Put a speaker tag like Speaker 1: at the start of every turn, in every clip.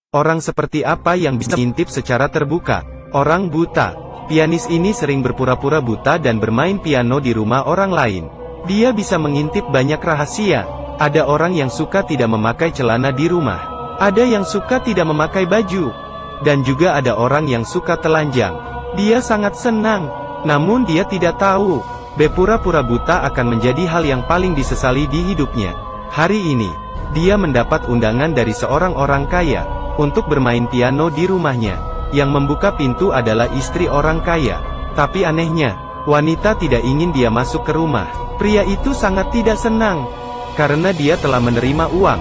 Speaker 1: Orang seperti apa yang bisa mengintip secara terbuka? Orang buta. Pianis ini sering berpura-pura buta dan bermain piano di rumah orang lain. Dia bisa mengintip banyak rahasia. Ada orang yang suka tidak memakai celana di rumah. Ada yang suka tidak memakai baju. Dan juga ada orang yang suka telanjang. Dia sangat senang. Namun dia tidak tahu. Berpura-pura buta akan menjadi hal yang paling disesali di hidupnya. Hari ini, dia mendapat undangan dari seorang orang kaya untuk bermain piano di rumahnya. Yang membuka pintu adalah istri orang kaya. Tapi anehnya, wanita tidak ingin dia masuk ke rumah. Pria itu sangat tidak senang, karena dia telah menerima uang.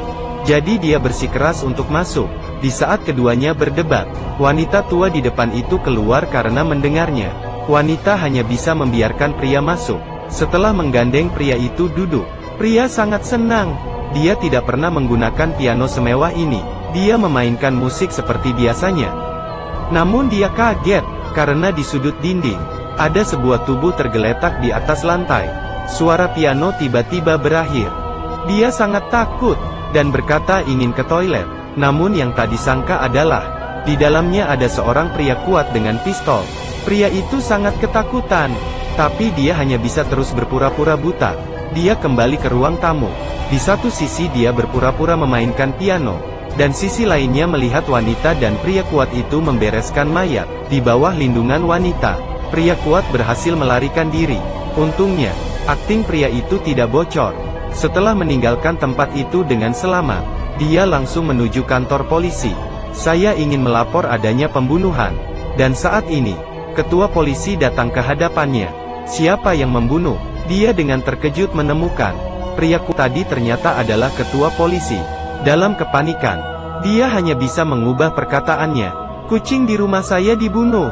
Speaker 1: Jadi dia bersikeras untuk masuk. Di saat keduanya berdebat, wanita tua di depan itu keluar karena mendengarnya. Wanita hanya bisa membiarkan pria masuk. Setelah menggandeng pria itu duduk, pria sangat senang. Dia tidak pernah menggunakan piano semewah ini. Dia memainkan musik seperti biasanya. Namun dia kaget, karena di sudut dinding, ada sebuah tubuh tergeletak di atas lantai. Suara piano tiba-tiba berakhir. Dia sangat takut, dan berkata ingin ke toilet. Namun yang tak disangka adalah, di dalamnya ada seorang pria kuat dengan pistol. Pria itu sangat ketakutan, tapi dia hanya bisa terus berpura-pura buta. Dia kembali ke ruang tamu. Di satu sisi dia berpura-pura memainkan piano. Dan sisi lainnya melihat wanita dan pria kuat itu membereskan mayat. Di bawah lindungan wanita, pria kuat berhasil melarikan diri. Untungnya, akting pria itu tidak bocor. Setelah meninggalkan tempat itu dengan selamat, dia langsung menuju kantor polisi. Saya ingin melapor adanya pembunuhan. Dan saat ini, ketua polisi datang ke hadapannya. Siapa yang membunuh? Dia dengan terkejut menemukan, pria kuat tadi ternyata adalah ketua polisi. Dalam kepanikan, dia hanya bisa mengubah perkataannya. Kucing di rumah saya dibunuh.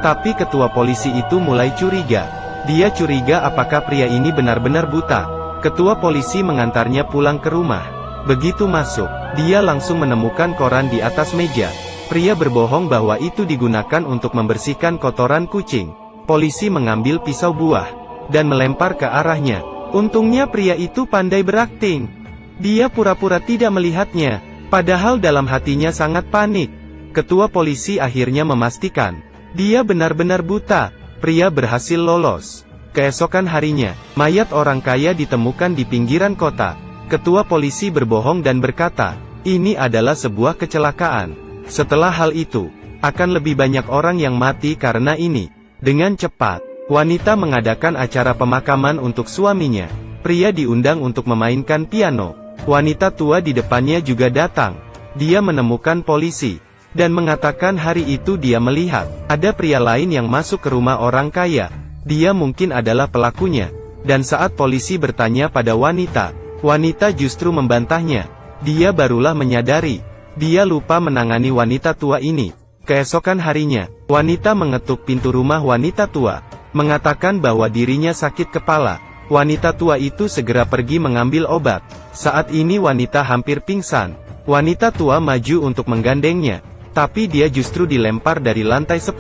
Speaker 1: Tapi ketua polisi itu mulai curiga. Dia curiga apakah pria ini benar-benar buta. Ketua polisi mengantarnya pulang ke rumah. Begitu masuk, dia langsung menemukan koran di atas meja. Pria berbohong bahwa itu digunakan untuk membersihkan kotoran kucing. Polisi mengambil pisau buah dan melempar ke arahnya. Untungnya pria itu pandai berakting. Dia pura-pura tidak melihatnya, padahal dalam hatinya sangat panik. Ketua polisi akhirnya memastikan, dia benar-benar buta. Pria berhasil lolos. Keesokan harinya, mayat orang kaya ditemukan di pinggiran kota. Ketua polisi berbohong dan berkata, ini adalah sebuah kecelakaan. Setelah hal itu, akan lebih banyak orang yang mati karena ini. Dengan cepat, wanita mengadakan acara pemakaman untuk suaminya. Pria diundang untuk memainkan piano. Wanita tua di depannya juga datang. Dia menemukan polisi, dan mengatakan hari itu dia melihat, ada pria lain yang masuk ke rumah orang kaya. Dia mungkin adalah pelakunya. Dan saat polisi bertanya pada wanita, wanita justru membantahnya. Dia barulah menyadari, dia lupa menangani wanita tua ini. Keesokan harinya, wanita mengetuk pintu rumah wanita tua, mengatakan bahwa dirinya sakit kepala. Wanita tua itu segera pergi mengambil obat. Saat ini wanita hampir pingsan. Wanita tua maju untuk menggandengnya, tapi dia justru dilempar dari lantai 10.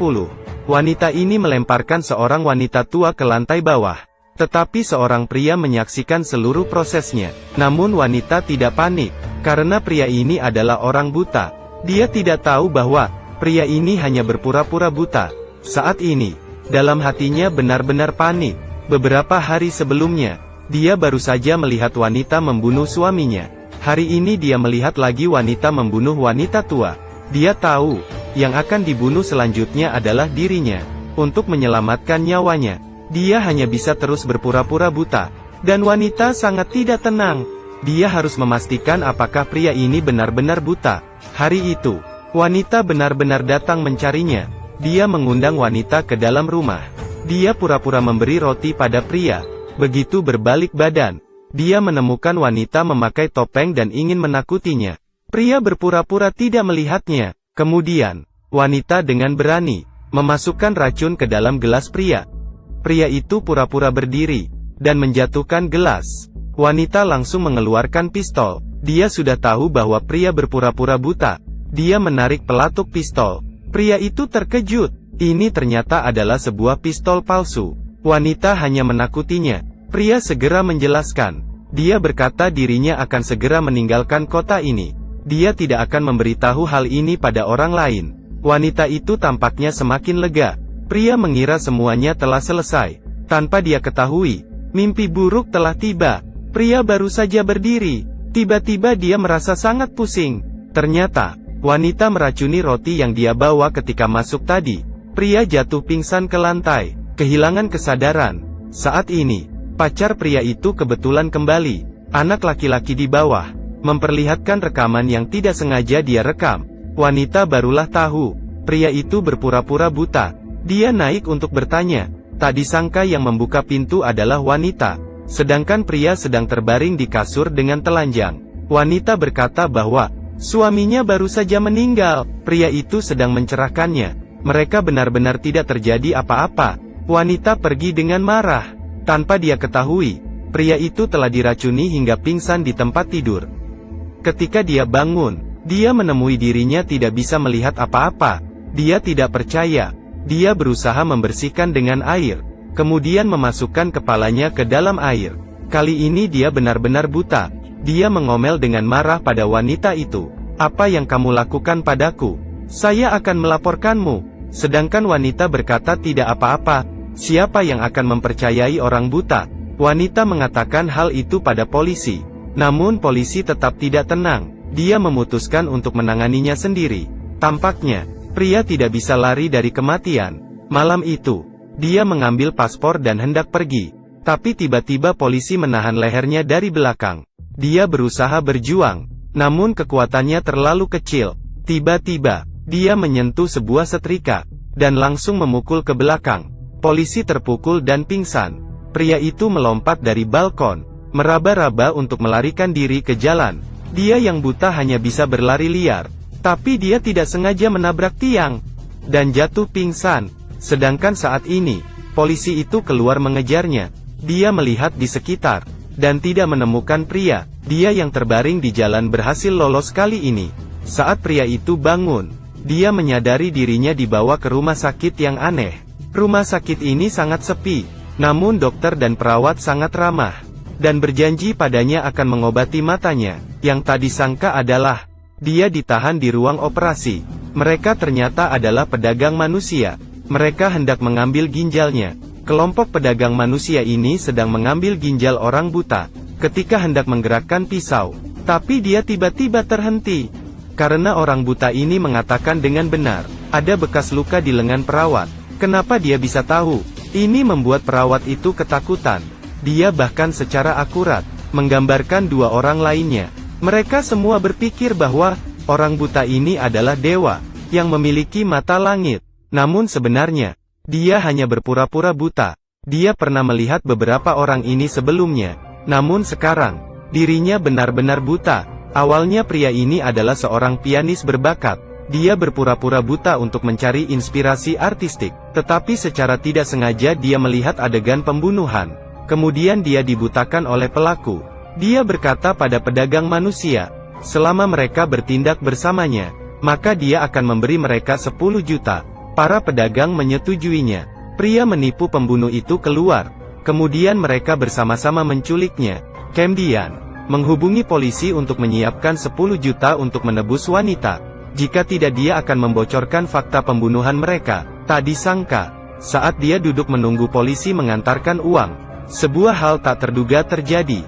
Speaker 1: Wanita ini melemparkan seorang wanita tua ke lantai bawah. Tetapi seorang pria menyaksikan seluruh prosesnya. Namun wanita tidak panik, karena pria ini adalah orang buta. Dia tidak tahu bahwa pria ini hanya berpura-pura buta. Saat ini, dalam hatinya benar-benar panik. Beberapa hari sebelumnya, dia baru saja melihat wanita membunuh suaminya. Hari ini dia melihat lagi wanita membunuh wanita tua. Dia tahu, yang akan dibunuh selanjutnya adalah dirinya. Untuk menyelamatkan nyawanya, dia hanya bisa terus berpura-pura buta. Dan wanita sangat tidak tenang. Dia harus memastikan apakah pria ini benar-benar buta. Hari itu, wanita benar-benar datang mencarinya. Dia mengundang wanita ke dalam rumah. Dia pura-pura memberi roti pada pria. Begitu berbalik badan, dia menemukan wanita memakai topeng dan ingin menakutinya. Pria berpura-pura tidak melihatnya. Kemudian, wanita dengan berani memasukkan racun ke dalam gelas pria. Pria itu pura-pura berdiri dan menjatuhkan gelas. Wanita langsung mengeluarkan pistol. Dia sudah tahu bahwa pria berpura-pura buta. Dia menarik pelatuk pistol. Pria itu terkejut. Ini ternyata adalah sebuah pistol palsu. Wanita hanya menakutinya. Pria segera menjelaskan. Dia berkata dirinya akan segera meninggalkan kota ini. dia tidak akan memberitahu hal ini pada orang lain. Wanita itu tampaknya semakin lega. Pria mengira semuanya telah selesai. Tanpa dia ketahui, mimpi buruk telah tiba. Pria baru saja berdiri. Tiba-tiba dia merasa sangat pusing. Ternyata, wanita meracuni roti yang dia bawa ketika masuk tadi. Pria jatuh pingsan ke lantai, kehilangan kesadaran. Saat ini, pacar pria itu kebetulan kembali. Anak laki-laki di bawah, memperlihatkan rekaman yang tidak sengaja dia rekam. Wanita barulah tahu, pria itu berpura-pura buta. Dia naik untuk bertanya. Tak disangka yang membuka pintu adalah wanita. Sedangkan pria sedang terbaring di kasur dengan telanjang. Wanita berkata bahwa suaminya baru saja meninggal. Pria itu sedang mencerahkannya. Mereka benar-benar tidak terjadi apa-apa. Wanita pergi dengan marah. Tanpa dia ketahui, pria itu telah diracuni hingga pingsan di tempat tidur. Ketika dia bangun, dia menemui dirinya tidak bisa melihat apa-apa. Dia tidak percaya. Dia berusaha membersihkan dengan air, kemudian memasukkan kepalanya ke dalam air. Kali ini dia benar-benar buta. Dia mengomel dengan marah pada wanita itu. "Apa yang kamu lakukan padaku? Saya akan melaporkanmu." Sedangkan wanita berkata tidak apa-apa. Siapa yang akan mempercayai orang buta? Wanita mengatakan hal itu pada polisi. Namun polisi tetap tidak tenang. Dia memutuskan untuk menanganinya sendiri. Tampaknya, pria tidak bisa lari dari kematian. Malam itu, dia mengambil paspor dan hendak pergi. Tapi tiba-tiba polisi menahan lehernya dari belakang. Dia berusaha berjuang, namun kekuatannya terlalu kecil. Tiba-tiba, dia menyentuh sebuah setrika, dan langsung memukul ke belakang. Polisi terpukul dan pingsan. Pria itu melompat dari balkon, meraba-raba untuk melarikan diri ke jalan. Dia yang buta hanya bisa berlari liar. Tapi dia tidak sengaja menabrak tiang, dan jatuh pingsan. Sedangkan saat ini, polisi itu keluar mengejarnya. Dia melihat di sekitar, dan tidak menemukan pria. Dia yang terbaring di jalan berhasil lolos kali ini. Saat pria itu bangun, dia menyadari dirinya dibawa ke rumah sakit yang aneh. Rumah sakit ini sangat sepi, namun dokter dan perawat sangat ramah, dan berjanji padanya akan mengobati matanya. Yang tak disangka adalah, dia ditahan di ruang operasi. Mereka ternyata adalah pedagang manusia. Mereka hendak mengambil ginjalnya. Kelompok pedagang manusia ini sedang mengambil ginjal orang buta. Ketika hendak menggerakkan pisau, tapi dia tiba-tiba terhenti. Karena orang buta ini mengatakan dengan benar, ada bekas luka di lengan perawat. Kenapa dia bisa tahu? Ini membuat perawat itu ketakutan. Dia bahkan secara akurat menggambarkan dua orang lainnya. Mereka semua berpikir bahwa orang buta ini adalah dewa yang memiliki mata langit. Namun sebenarnya, dia hanya berpura-pura buta. Dia pernah melihat beberapa orang ini sebelumnya. Namun sekarang, dirinya benar-benar buta. Awalnya pria ini adalah seorang pianis berbakat. Dia berpura-pura buta untuk mencari inspirasi artistik. Tetapi secara tidak sengaja dia melihat adegan pembunuhan. Kemudian dia dibutakan oleh pelaku. Dia berkata pada pedagang manusia, selama mereka bertindak bersamanya, maka dia akan memberi mereka 10 juta. Para pedagang menyetujuinya. Pria menipu pembunuh itu keluar. Kemudian mereka bersama-sama menculiknya. Kemudian, menghubungi polisi untuk menyiapkan 10 juta untuk menebus wanita. Jika tidak dia akan membocorkan fakta pembunuhan mereka. Tak disangka, saat dia duduk menunggu polisi mengantarkan uang, sebuah hal tak terduga terjadi.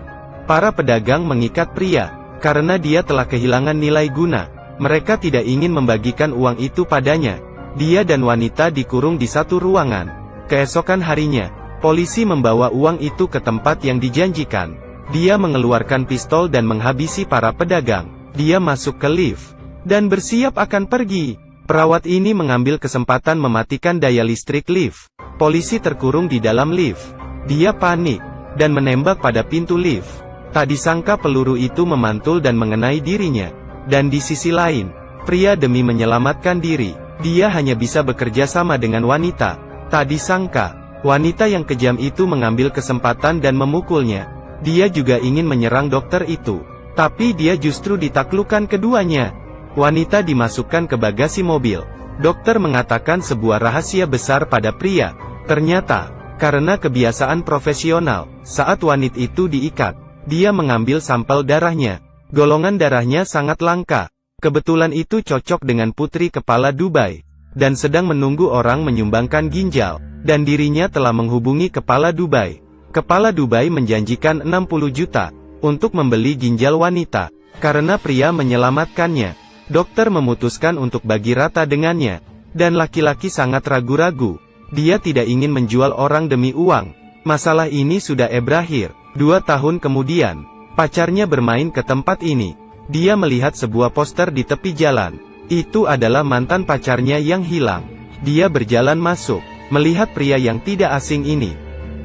Speaker 1: Para pedagang mengikat pria, karena dia telah kehilangan nilai guna. Mereka tidak ingin membagikan uang itu padanya. Dia dan wanita dikurung di satu ruangan. Keesokan harinya, polisi membawa uang itu ke tempat yang dijanjikan. Dia mengeluarkan pistol dan menghabisi para pedagang. Dia masuk ke lift, dan bersiap akan pergi. Perawat ini mengambil kesempatan mematikan daya listrik lift. Polisi terkurung di dalam lift. Dia panik, dan menembak pada pintu lift. Tak disangka peluru itu memantul dan mengenai dirinya. Dan di sisi lain, pria demi menyelamatkan diri, dia hanya bisa bekerja sama dengan wanita. Tak disangka, wanita yang kejam itu mengambil kesempatan dan memukulnya. Dia juga ingin menyerang dokter itu. Tapi dia justru ditaklukkan keduanya. Wanita dimasukkan ke bagasi mobil. Dokter mengatakan sebuah rahasia besar pada pria. Ternyata, karena kebiasaan profesional, saat wanita itu diikat, dia mengambil sampel darahnya. Golongan darahnya sangat langka. Kebetulan itu cocok dengan putri kepala Dubai. Dan sedang menunggu orang menyumbangkan ginjal. Dan dirinya telah menghubungi kepala Dubai. Kepala Dubai menjanjikan 60 juta untuk membeli ginjal wanita. Karena pria menyelamatkannya, dokter memutuskan untuk bagi rata dengannya. Dan laki-laki sangat ragu-ragu. Dia tidak ingin menjual orang demi uang. Masalah ini sudah berakhir. 2 tahun kemudian, pacarnya bermain ke tempat ini. Dia melihat sebuah poster di tepi jalan. Itu adalah mantan pacarnya yang hilang. Dia berjalan masuk, melihat pria yang tidak asing ini.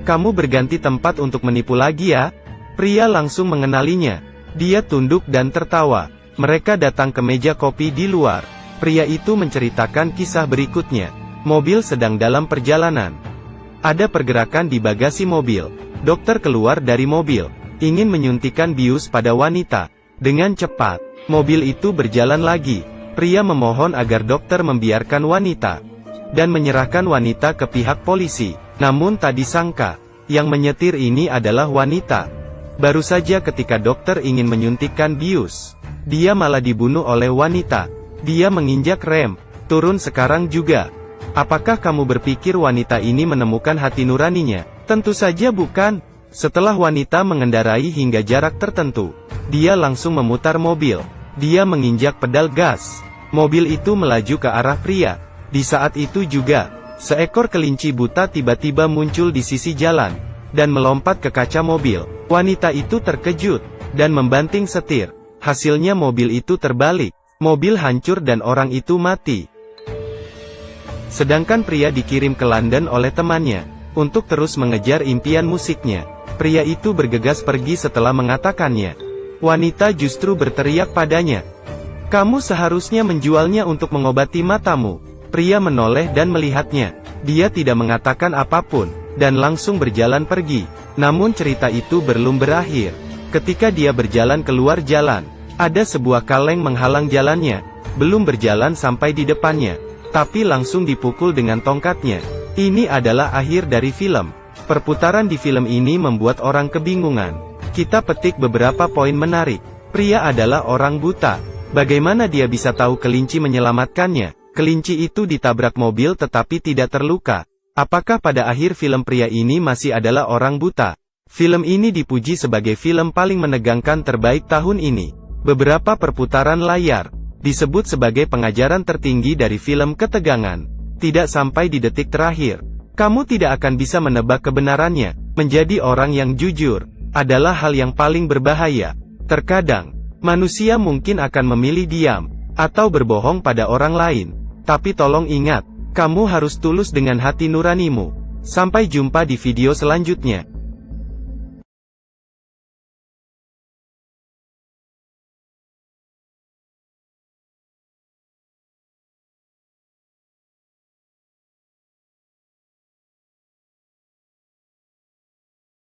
Speaker 1: "Kamu berganti tempat untuk menipu lagi ya?" Pria langsung mengenalinya. Dia tunduk dan tertawa. Mereka datang ke meja kopi di luar. Pria itu menceritakan kisah berikutnya. Mobil sedang dalam perjalanan. Ada pergerakan di bagasi mobil. Dokter keluar dari mobil, ingin menyuntikkan bius pada wanita. Dengan cepat, mobil itu berjalan lagi. Pria memohon agar dokter membiarkan wanita dan menyerahkan wanita ke pihak polisi. Namun tak disangka, yang menyetir ini adalah wanita. Baru saja ketika dokter ingin menyuntikkan bius, dia malah dibunuh oleh wanita. Dia menginjak rem. "Turun sekarang juga." "Apakah kamu berpikir wanita ini menemukan hati nuraninya?" "Tentu saja bukan." Setelah wanita mengendarai hingga jarak tertentu, dia langsung memutar mobil. Dia menginjak pedal gas. Mobil itu melaju ke arah pria. Di saat itu juga, seekor kelinci buta tiba-tiba muncul di sisi jalan, dan melompat ke kaca mobil. Wanita itu terkejut, dan membanting setir. Hasilnya mobil itu terbalik. Mobil hancur dan orang itu mati. Sedangkan pria dikirim ke London oleh temannya, untuk terus mengejar impian musiknya. Pria itu bergegas pergi setelah mengatakannya. Wanita justru berteriak padanya, "Kamu seharusnya menjualnya untuk mengobati matamu." Pria menoleh dan melihatnya. Dia tidak mengatakan apapun, dan langsung berjalan pergi. Namun cerita itu belum berakhir. Ketika dia berjalan keluar jalan, ada sebuah kaleng menghalang jalannya. Belum berjalan sampai di depannya, tapi langsung dipukul dengan tongkatnya. Ini adalah akhir dari film. Perputaran di film ini membuat orang kebingungan. Kita petik beberapa poin menarik. Pria adalah orang buta. Bagaimana dia bisa tahu kelinci menyelamatkannya? Kelinci itu ditabrak mobil tetapi tidak terluka. Apakah pada akhir film pria ini masih adalah orang buta? Film ini dipuji sebagai film paling menegangkan terbaik tahun ini. Beberapa perputaran layar disebut sebagai pengajaran tertinggi dari film ketegangan. Tidak sampai di detik terakhir, kamu tidak akan bisa menebak kebenarannya. Menjadi orang yang jujur adalah hal yang paling berbahaya. Terkadang, manusia mungkin akan memilih diam atau berbohong pada orang lain. Tapi tolong ingat, kamu harus tulus dengan hati nuranimu. Sampai jumpa di video selanjutnya.